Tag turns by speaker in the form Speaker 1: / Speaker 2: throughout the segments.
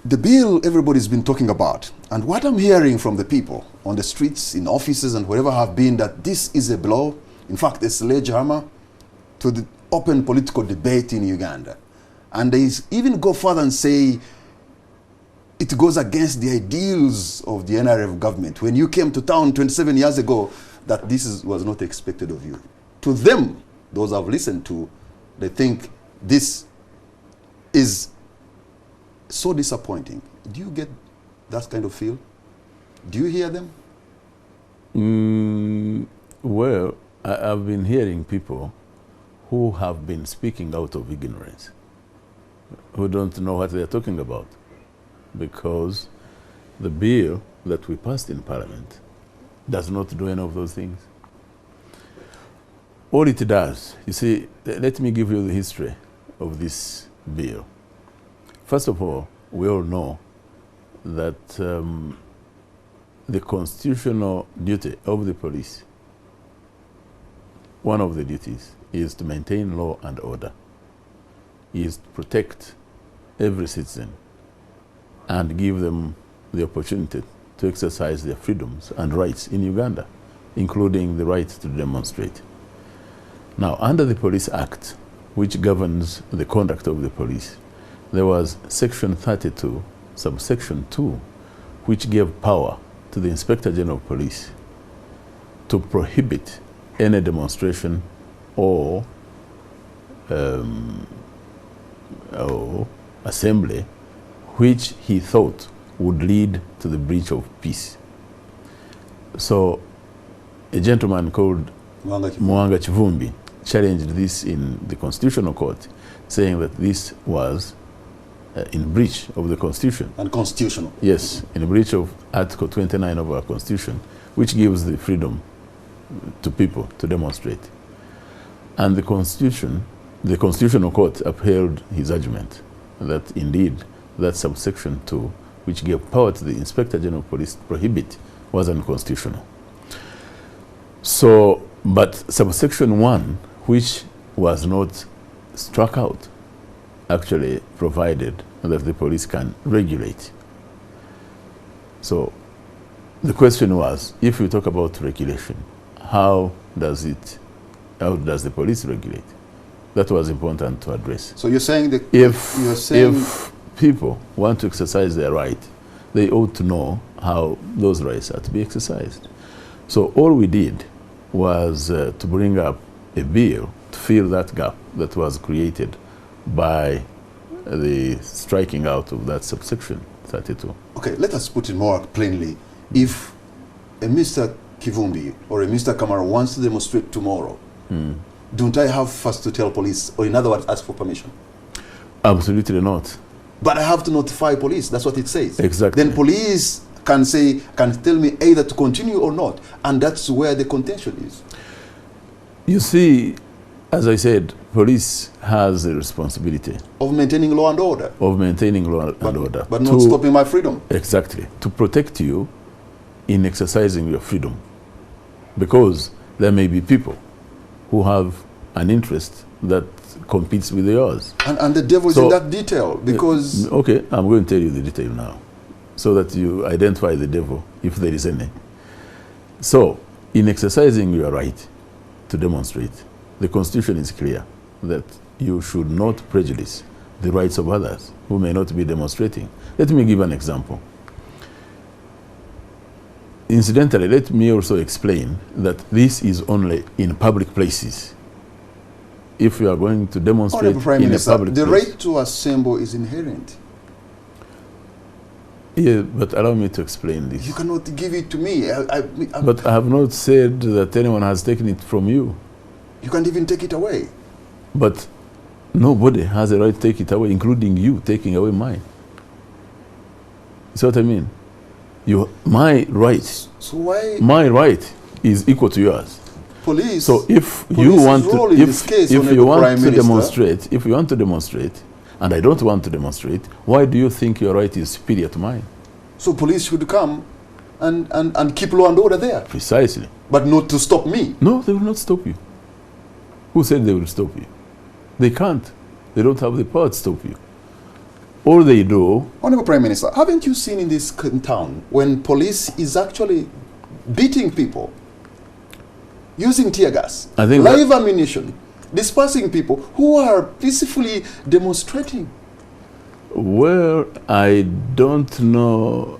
Speaker 1: the bill everybody's been talking about, and what I'm hearing from the people on the streets, in offices, and wherever have been, that this is a blow, in fact, a sledgehammer to the open political debate in Uganda. And they even go further and say it goes against the ideals of the NRF government. When you came to town 27 years ago, that this was not expected of you. To them, those I've listened to, they think this is so disappointing. Do you get that kind of feel? Do you hear them?
Speaker 2: Well, I've been hearing people who have been speaking out of ignorance, who don't know what they're talking about, because the bill that we passed in Parliament does not do any of those things. All it does, you see, let me give you the history of this bill. First of all, we all know that the constitutional duty of the police, one of the duties, is to maintain law and order, is to protect every citizen and give them the opportunity to exercise their freedoms and rights in Uganda, including the right to demonstrate. Now, under the Police Act, which governs the conduct of the police, there was Section 32, subsection 2, which gave power to the Inspector General of Police to prohibit any demonstration or assembly which he thought would lead to the breach of peace. So a gentleman called Mwanga Chivumbi challenged this in the Constitutional Court, saying that this was in breach of the Constitution.
Speaker 1: Unconstitutional.
Speaker 2: Yes, in breach of Article 29 of our Constitution, which gives the freedom to people to demonstrate. And the Constitutional Court upheld his argument that indeed that subsection 2, which gave power to the Inspector General of Police to prohibit, was unconstitutional. So, but subsection 1, which was not struck out, actually provided that the police can regulate. So the question was, if we talk about regulation, how does the police regulate? That was important to address.
Speaker 1: So you're saying that
Speaker 2: if people want to exercise their right, they ought to know how those rights are to be exercised. So all we did was to bring up a bill to fill that gap that was created by the striking out of that subsection 32.
Speaker 1: Okay, let us put it more plainly. If a Mr. Kivumbi or a Mr. Kamara wants to demonstrate tomorrow, don't I have first to tell police, or in other words, ask for permission?
Speaker 2: Absolutely not.
Speaker 1: But I have to notify police, that's what it says.
Speaker 2: Exactly.
Speaker 1: Then police can tell me either to continue or not, and that's where the contention is.
Speaker 2: You see, as I said, police has a responsibility
Speaker 1: of maintaining law and order.
Speaker 2: Of maintaining law and order.
Speaker 1: But not stopping my freedom.
Speaker 2: Exactly. To protect you in exercising your freedom. Because there may be people who have an interest that competes with yours.
Speaker 1: And the devil is in that detail, because...
Speaker 2: Okay, I'm going to tell you the detail now, so that you identify the devil, if there is any. So, in exercising your right to demonstrate, the Constitution is clear that you should not prejudice the rights of others who may not be demonstrating. Let me give an example. Incidentally, let me also explain that this is only in public places. If you are going to demonstrate in a public place.
Speaker 1: The right to assemble is inherent.
Speaker 2: Yeah, but allow me to explain this.
Speaker 1: You cannot give it to me.
Speaker 2: But I have not said that anyone has taken it from you.
Speaker 1: You can't even take it away.
Speaker 2: But nobody has a right to take it away, including you taking away mine. See what I mean? My right. So why? My right is equal to yours.
Speaker 1: Police.
Speaker 2: So if you want to, if you want to demonstrate, and I don't want to demonstrate, why do you think your right is superior to mine?
Speaker 1: So police should come and keep law and order there.
Speaker 2: Precisely.
Speaker 1: But not to stop me.
Speaker 2: No, they will not stop you. Who said they will stop you? They can't. They don't have the power to stop you. all they do.
Speaker 1: Honorable Prime Minister, haven't you seen in this town when police is actually beating people, using tear gas,
Speaker 2: I think
Speaker 1: live ammunition, dispersing people who are peacefully demonstrating?
Speaker 2: Well, I don't know.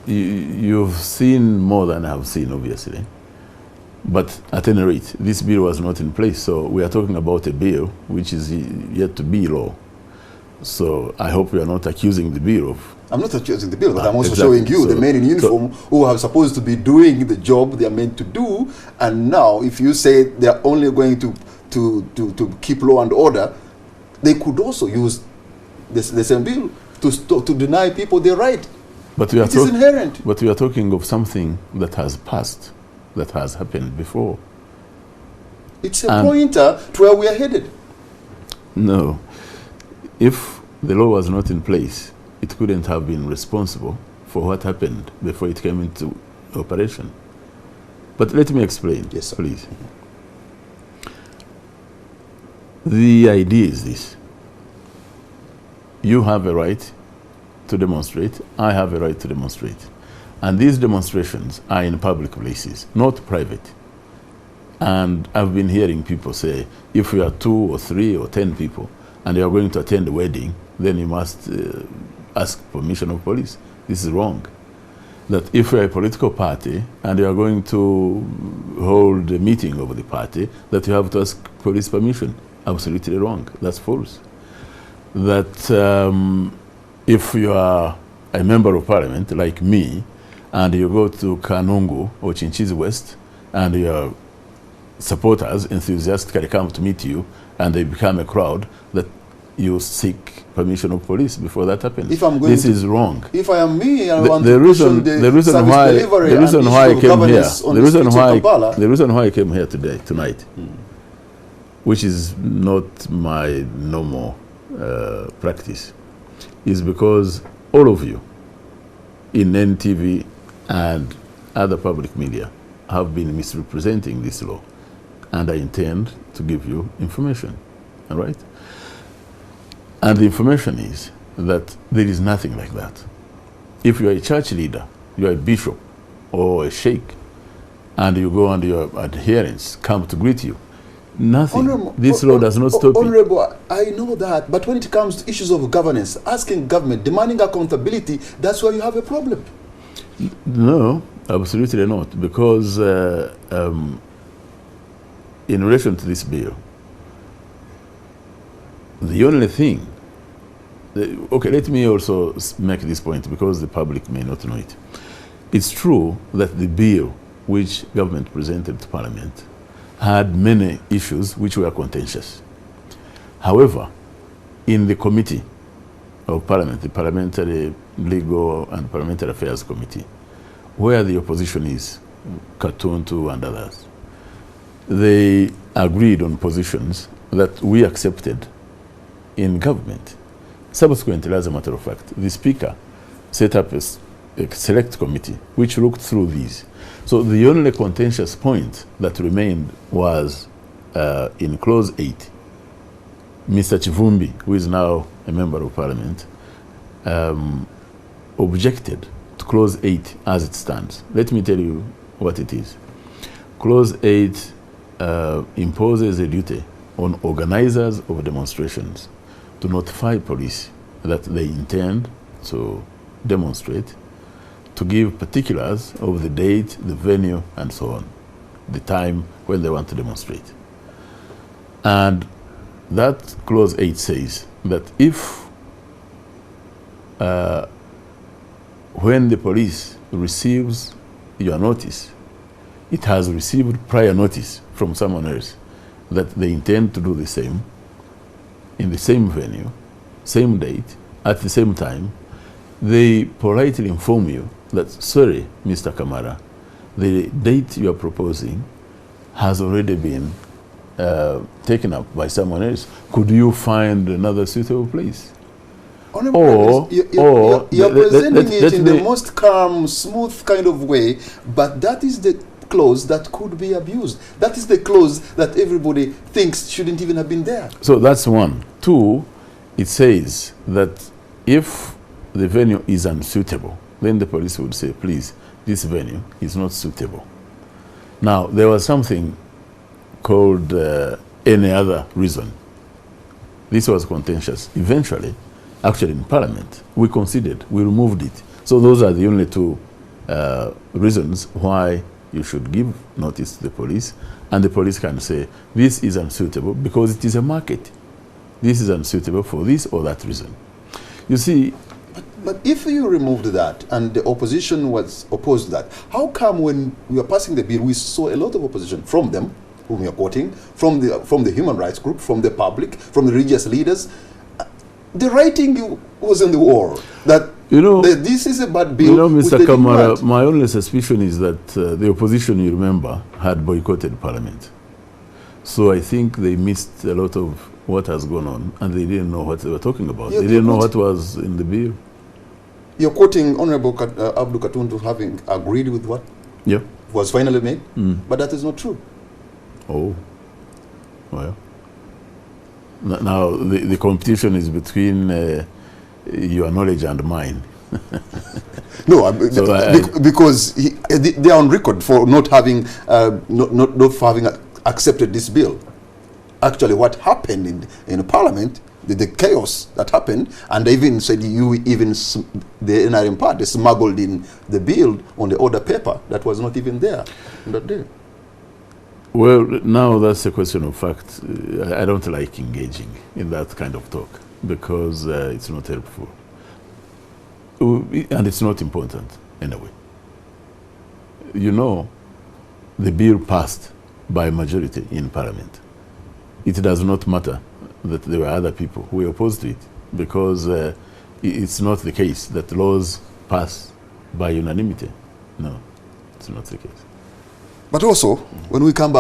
Speaker 2: You've seen more than I've seen, obviously. But at any rate, this bill was not in place. So we are talking about a bill which is yet to be law. So I hope you are not accusing the bill of...
Speaker 1: I'm not accusing the bill, but I'm also
Speaker 2: exactly.
Speaker 1: showing you
Speaker 2: So,
Speaker 1: the men in uniform who are supposed to be doing the job they are meant to do. And now, if you say they are only going to keep law and order, they could also use the same bill to deny people their right.
Speaker 2: But we are
Speaker 1: It is inherent.
Speaker 2: But we are talking of something that has passed, that has happened before.
Speaker 1: It's a pointer to where we are headed.
Speaker 2: No. If the law was not in place, it couldn't have been responsible for what happened before it came into operation. But let me explain,
Speaker 1: yes, sir.
Speaker 2: Please. The idea is this. You have a right to demonstrate. I have a right to demonstrate. And these demonstrations are in public places, not private. And I've been hearing people say, if you are 2 or 3 or 10 people and you are going to attend a wedding, then you must ask permission of police. This is wrong. That if you are a political party and you are going to hold a meeting of the party, that you have to ask police permission. Absolutely wrong. That's false. That if you are a member of parliament, like me, and you go to Kanungu or Chinchizi West, and your supporters enthusiastically come to meet you, and they become a crowd, that you seek permission of police before that happens.
Speaker 1: If I'm going
Speaker 2: this is wrong.
Speaker 1: If I am me, I want
Speaker 2: the
Speaker 1: to
Speaker 2: reason why I came here tonight, which is not my normal practice, is because all of you in NTV and other public media have been misrepresenting this law, and I intend to give you information, all right? And the information is that there is nothing like that. If you are a church leader, you are a bishop or a sheikh, and you go and your adherents come to greet you, nothing. This law does not stop
Speaker 1: Honorable, I know that, but when it comes to issues of governance, asking government, demanding accountability, that's where you have a problem.
Speaker 2: No, absolutely not, because in relation to this bill, the only thing, okay, let me also make this point because the public may not know it. It's true that the bill which government presented to Parliament had many issues which were contentious. However, in the committee of Parliament, the Parliamentary Legal and Parliamentary Affairs Committee, where the opposition is, Katuntu and others, they agreed on positions that we accepted in government. Subsequently, as a matter of fact, the Speaker set up a select committee which looked through these. So the only contentious point that remained was in Clause 8. Mr. Chivumbi, who is now a member of Parliament, objected to Clause 8 as it stands. Let me tell you what it is. Clause 8 imposes a duty on organizers of demonstrations to notify police that they intend to demonstrate, to give particulars of the date, the venue, and so on, the time when they want to demonstrate. And that Clause 8 says that if, when the police receives your notice, it has received prior notice from someone else that they intend to do the same, in the same venue, same date, at the same time, they politely inform you that, sorry, Mr. Kamara, the date you are proposing has already been taken up by someone else. Could you find another suitable place?
Speaker 1: You're presenting it in the most calm, smooth kind of way, but that is the clause that could be abused. That is the clause that everybody thinks shouldn't even have been there.
Speaker 2: So that's one. Two, it says that if the venue is unsuitable, then the police would say, please, this venue is not suitable. Now, there was something called any other reason. This was contentious. Eventually, actually in Parliament, we considered, we removed it. So those are the only two reasons why you should give notice to the police, and the police can say, this is unsuitable because it is a market. This is unsuitable for this or that reason. You see,
Speaker 1: but if you removed that and the opposition was opposed to that, how come when we were passing the bill, we saw a lot of opposition from them, whom you're quoting, from the human rights group, from the public, from the religious leaders? The writing was on the wall that this is a bad bill.
Speaker 2: You know, Mr. Kamara, my only suspicion is that the opposition, you remember, had boycotted Parliament. So I think they missed a lot of what has gone on, and they didn't know what they were talking about. They didn't know what was in the bill.
Speaker 1: You're quoting Honorable Abdul Katuntu having agreed with what was finally made, but that is not true.
Speaker 2: Oh, well. Now, the competition is between your knowledge and mine.
Speaker 1: No, because they are on record for not having accepted this bill. Actually, what happened in Parliament, the chaos that happened, and they even said the NRM party smuggled in the bill on the order paper that was not even there on that day.
Speaker 2: Well, now that's a question of fact. I don't like engaging in that kind of talk because it's not helpful. And it's not important anyway. You know, the bill passed by majority in Parliament. It does not matter that there were other people who were opposed to it because it's not the case that laws pass by unanimity. No, it's not the case.
Speaker 1: But also, when we come back